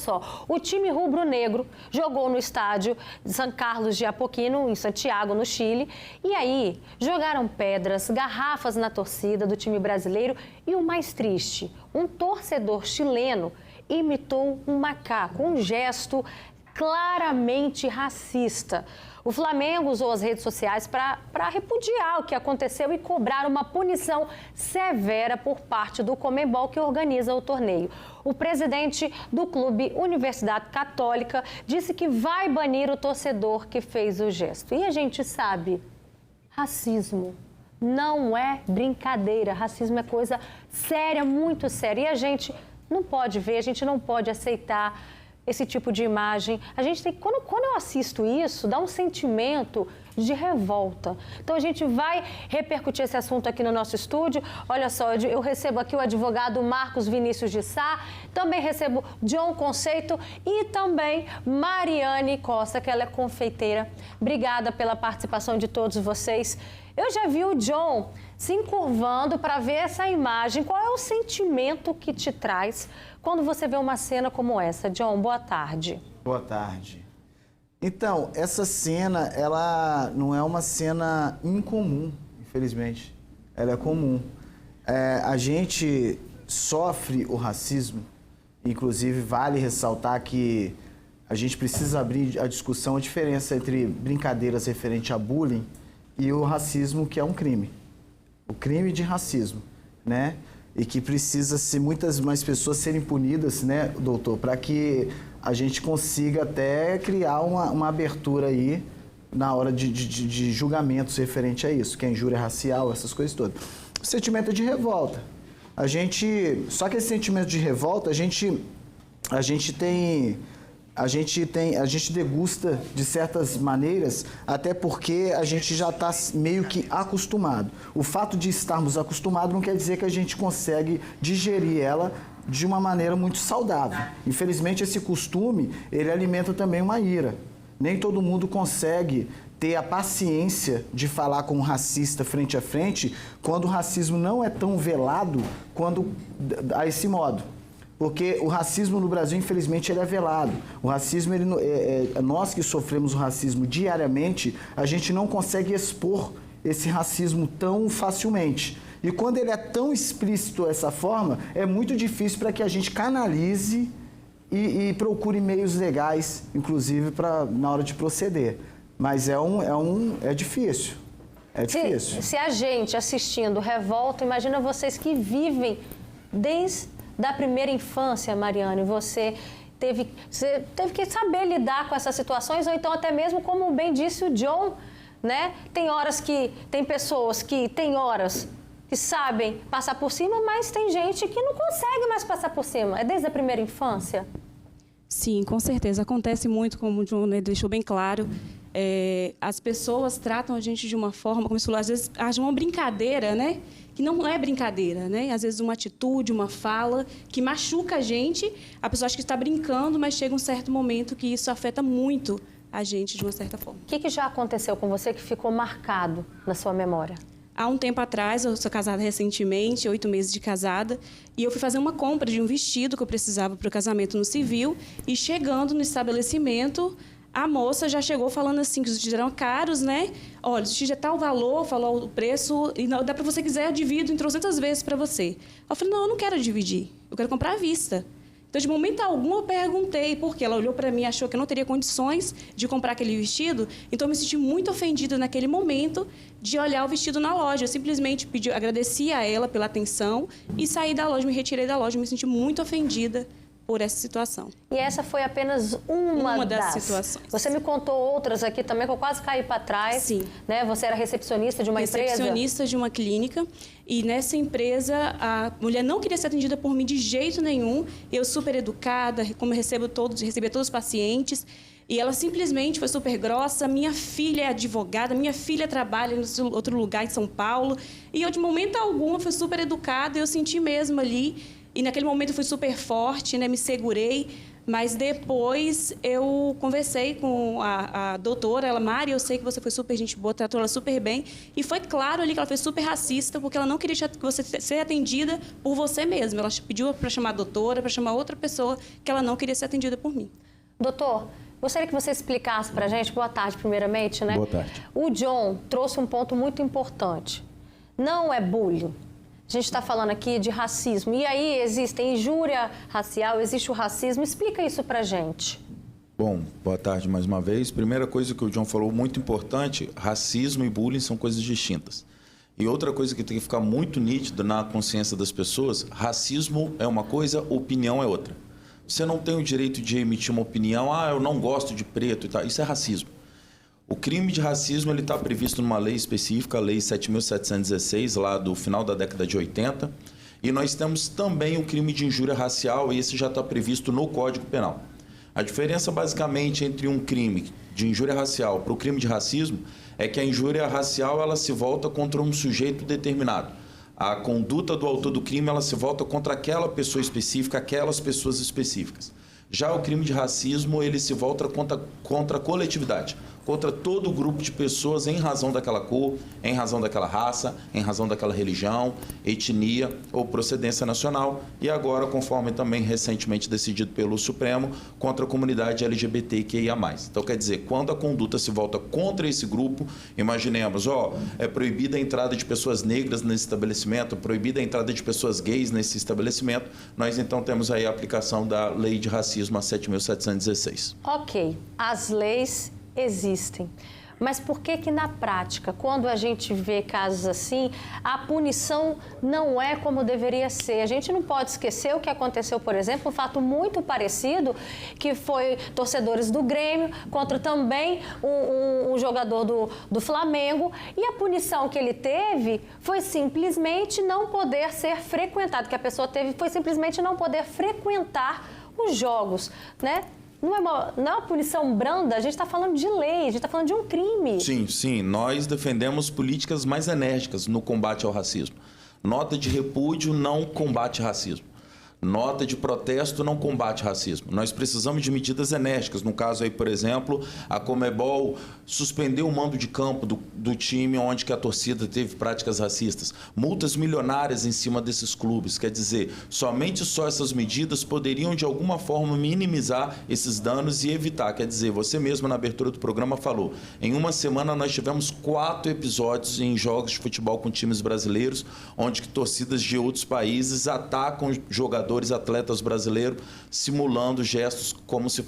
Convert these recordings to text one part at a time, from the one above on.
só, o time rubro-negro jogou no estádio de São Carlos de Apoquindo, em Santiago, no Chile, e aí jogaram pedras, garrafas na torcida do time brasileiro e o mais triste, um torcedor chileno imitou um macaco, um gesto claramente racista. O Flamengo usou as redes sociais para repudiar o que aconteceu e cobrar uma punição severa por parte do Conmebol, que organiza o torneio. O presidente do clube Universidade Católica disse que vai banir o torcedor que fez o gesto. E a gente sabe, racismo não é brincadeira, racismo é coisa séria, muito séria. E a gente não pode ver, a gente não pode aceitar esse tipo de imagem. A gente tem, quando eu assisto isso, dá um sentimento de revolta. Então a gente vai repercutir esse assunto aqui no nosso estúdio. Olha só, eu recebo aqui o advogado Marcos Vinícius de Sá, também recebo John Conceito e também Mariane Costa, que ela é confeiteira. Obrigada pela participação de todos vocês. Eu já vi o John se encurvando para ver essa imagem. Qual é o sentimento que te traz quando você vê uma cena como essa? John, boa tarde. Boa tarde. Então, essa cena, ela não é uma cena incomum, infelizmente. Ela é comum. A gente sofre o racismo, inclusive vale ressaltar que a gente precisa abrir a discussão, a diferença entre brincadeiras referente a bullying e o racismo, que é um crime. O crime de racismo, né? E que precisa ser muitas mais pessoas serem punidas, né, doutor, para que a gente consiga até criar uma abertura aí na hora de julgamentos referente a isso, que é injúria racial, essas coisas todas. O sentimento de revolta. Só que esse sentimento de revolta, a gente degusta de certas maneiras, até porque a gente já está meio que acostumado. O fato de estarmos acostumados não quer dizer que a gente consegue digerir ela de uma maneira muito saudável. Infelizmente, esse costume, ele alimenta também uma ira. Nem todo mundo consegue ter a paciência de falar com um racista frente a frente, quando o racismo não é tão velado a esse modo. Porque o racismo no Brasil, infelizmente, ele é velado. O racismo, nós que sofremos o racismo diariamente, a gente não consegue expor esse racismo tão facilmente. E quando ele é tão explícito dessa forma, é muito difícil para que a gente canalize e procure meios legais, inclusive, na hora de proceder. Mas é difícil. É difícil. Se a gente assistindo revolta, imagina vocês que vivem desde da primeira infância, Mariane, você teve que saber lidar com essas situações, ou então até mesmo, como bem disse o John, né? Tem pessoas que têm horas que sabem passar por cima, mas tem gente que não consegue mais passar por cima. É desde a primeira infância? Sim, com certeza. Acontece muito, como o John deixou bem claro. As pessoas tratam a gente de uma forma, como se falou, às vezes, de uma brincadeira, né? Que não é brincadeira, né? Às vezes uma atitude, uma fala que machuca a gente, a pessoa acha que está brincando, mas chega um certo momento que isso afeta muito a gente de uma certa forma. O que já aconteceu com você que ficou marcado na sua memória? Há um tempo atrás, eu sou casada recentemente, 8 meses de casada, e eu fui fazer uma compra de um vestido que eu precisava para o casamento no civil, e chegando no estabelecimento, a moça já chegou falando assim, que os vestidos eram caros, né? Olha, o vestido é tal valor, falou o preço, e não, dá para você quiser, eu divido em 300 vezes para você. Eu falei, não, eu não quero dividir, eu quero comprar à vista. Então, de momento algum, eu perguntei, porque ela olhou para mim e achou que eu não teria condições de comprar aquele vestido, então eu me senti muito ofendida naquele momento de olhar o vestido na loja. Eu simplesmente agradeci a ela pela atenção e saí da loja, me retirei da loja, me senti muito ofendida por essa situação. E essa foi apenas uma das situações. Você me contou outras aqui também, que eu quase caí para trás. Sim. Né? Você era recepcionista de uma empresa? Recepcionista de uma clínica. E nessa empresa, a mulher não queria ser atendida por mim de jeito nenhum. Eu super educada, como recebia todos os pacientes. E ela simplesmente foi super grossa. Minha filha é advogada, minha filha trabalha em outro lugar em São Paulo. E eu, de momento algum, fui super educada. Eu senti mesmo ali. E naquele momento eu fui super forte, né? Me segurei, Mas depois eu conversei com a doutora, ela, Mari, eu sei que você foi super gente boa, tratou ela super bem. E foi claro ali que ela foi super racista, porque ela não queria que você ser atendida por você mesma. Ela pediu para chamar a doutora, para chamar outra pessoa, que ela não queria ser atendida por mim. Doutor, gostaria que você explicasse para a gente, boa tarde primeiramente, né? Boa tarde. O John trouxe um ponto muito importante. Não é bullying. A gente está falando aqui de racismo. E aí existe injúria racial, existe o racismo. Explica isso para a gente. Bom, boa tarde mais uma vez. Primeira coisa que o John falou, muito importante, racismo e bullying são coisas distintas. E outra coisa que tem que ficar muito nítido na consciência das pessoas, racismo é uma coisa, opinião é outra. Você não tem o direito de emitir uma opinião, eu não gosto de preto e tal. Isso é racismo. O crime de racismo está previsto numa lei específica, a Lei 7.716, lá do final da década de 80. E nós temos também o crime de injúria racial, e esse já está previsto no Código Penal. A diferença, basicamente, entre um crime de injúria racial para o crime de racismo é que a injúria racial ela se volta contra um sujeito determinado. A conduta do autor do crime ela se volta contra aquela pessoa específica, aquelas pessoas específicas. Já o crime de racismo ele se volta contra a coletividade, contra todo o grupo de pessoas em razão daquela cor, em razão daquela raça, em razão daquela religião, etnia ou procedência nacional. E agora, conforme também recentemente decidido pelo Supremo, contra a comunidade LGBTQIA+. Então, quer dizer, quando a conduta se volta contra esse grupo, imaginemos, é proibida a entrada de pessoas negras nesse estabelecimento, proibida a entrada de pessoas gays nesse estabelecimento, nós então temos aí a aplicação da Lei de Racismo, a 7.716. Ok, as leis existem. Mas por que na prática, quando a gente vê casos assim, a punição não é como deveria ser? A gente não pode esquecer o que aconteceu, por exemplo, um fato muito parecido, que foi torcedores do Grêmio contra também um jogador do Flamengo, e a punição que ele teve foi simplesmente não poder ser frequentado, que a pessoa teve foi simplesmente não poder frequentar os jogos, né? Não é uma punição branda, a gente está falando de lei, a gente está falando de um crime. Sim, nós defendemos políticas mais enérgicas no combate ao racismo. Nota de repúdio não combate racismo. Nota de protesto não combate racismo. Nós precisamos de medidas enérgicas. No caso aí, por exemplo, a Conmebol suspendeu o mando de campo do time onde que a torcida teve práticas racistas. Multas milionárias em cima desses clubes. Quer dizer, somente só essas medidas poderiam de alguma forma minimizar esses danos e evitar. Quer dizer, você mesmo na abertura do programa falou, em uma semana nós tivemos 4 episódios em jogos de futebol com times brasileiros, onde que torcidas de outros países atacam jogadores, atletas brasileiros, simulando gestos como se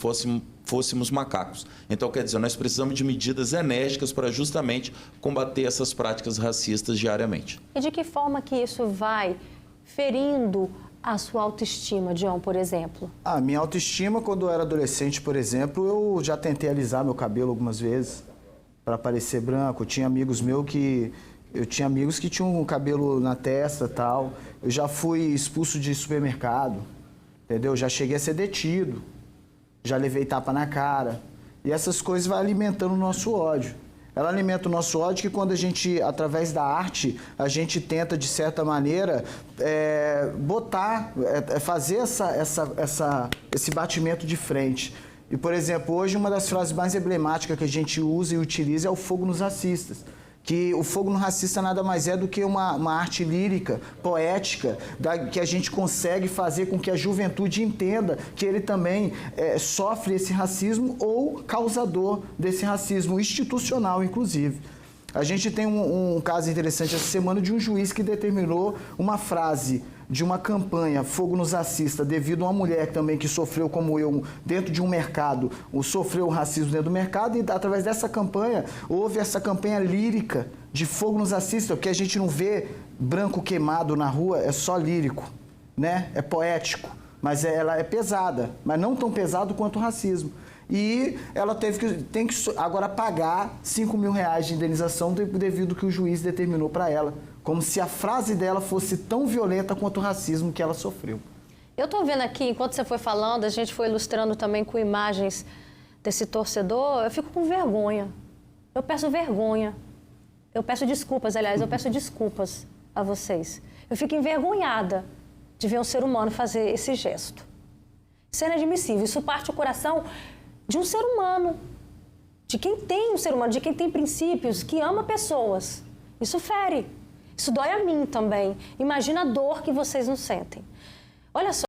fôssemos macacos. Então, quer dizer, nós precisamos de medidas enérgicas para justamente combater essas práticas racistas diariamente. E de que forma que isso vai ferindo a sua autoestima, John, por exemplo? A minha autoestima, quando eu era adolescente, por exemplo, eu já tentei alisar meu cabelo algumas vezes para parecer branco. Eu tinha amigos meus que... tinham cabelo na testa e tal. Eu já fui expulso de supermercado, entendeu? Já cheguei a ser detido. Já levei tapa na cara. E essas coisas vão alimentando o nosso ódio. Ela alimenta o nosso ódio que quando a gente, através da arte, a gente tenta, de certa maneira, fazer esse batimento de frente. E, por exemplo, hoje uma das frases mais emblemáticas que a gente usa e utiliza é o fogo nos racistas. Que o fogo no racista nada mais é do que uma arte lírica, poética, que a gente consegue fazer com que a juventude entenda que ele também sofre esse racismo ou causador desse racismo institucional, inclusive. A gente tem um caso interessante essa semana de um juiz que determinou uma frase de uma campanha Fogo nos Racistas, devido a uma mulher também que sofreu, como eu, dentro de um mercado, sofreu o racismo dentro do mercado, e através dessa campanha, houve essa campanha lírica de Fogo nos Racistas, porque a gente não vê branco queimado na rua, é só lírico, né? É poético, mas ela é pesada, mas não tão pesado quanto o racismo. E ela tem que agora pagar R$5.000 de indenização devido ao que o juiz determinou para ela, como se a frase dela fosse tão violenta quanto o racismo que ela sofreu. Eu estou vendo aqui, enquanto você foi falando, a gente foi ilustrando também com imagens desse torcedor, eu fico com vergonha. Eu peço vergonha. Eu peço desculpas, aliás, eu peço desculpas a vocês. Eu fico envergonhada de ver um ser humano fazer esse gesto. Isso é inadmissível. Isso parte do coração de um ser humano, de quem tem um ser humano, de quem tem princípios, que ama pessoas. Isso fere. Isso dói a mim também. Imagina a dor que vocês não sentem. Olha só.